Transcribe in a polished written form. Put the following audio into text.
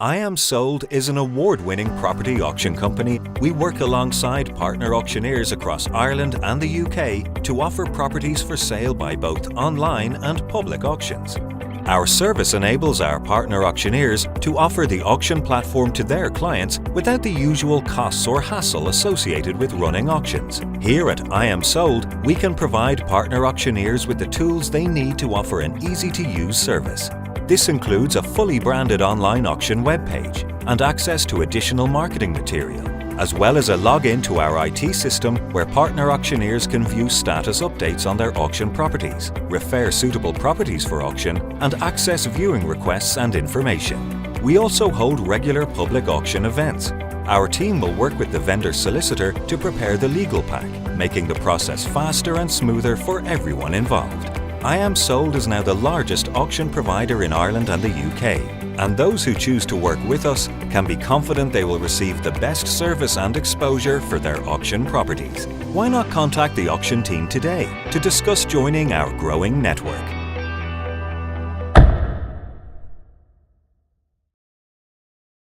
IAMSOLD is an award-winning property auction company. We work alongside partner auctioneers across Ireland and the UK to offer properties for sale by both online and public auctions. Our service enables our partner auctioneers to offer the auction platform to their clients without the usual costs or hassle associated with running auctions. Here at IAMSOLD, we can provide partner auctioneers with the tools they need to offer an easy-to-use service. This includes a fully branded online auction webpage and access to additional marketing material, as well as a login to our IT system where partner auctioneers can view status updates on their auction properties, refer suitable properties for auction, and access viewing requests and information. We also hold regular public auction events. Our team will work with the vendor solicitor to prepare the legal pack, making the process faster and smoother for everyone involved. IAMSOLD is now the largest auction provider in Ireland and the UK, and those who choose to work with us can be confident they will receive the best service and exposure for their auction properties. Why not contact the auction team today to discuss joining our growing network?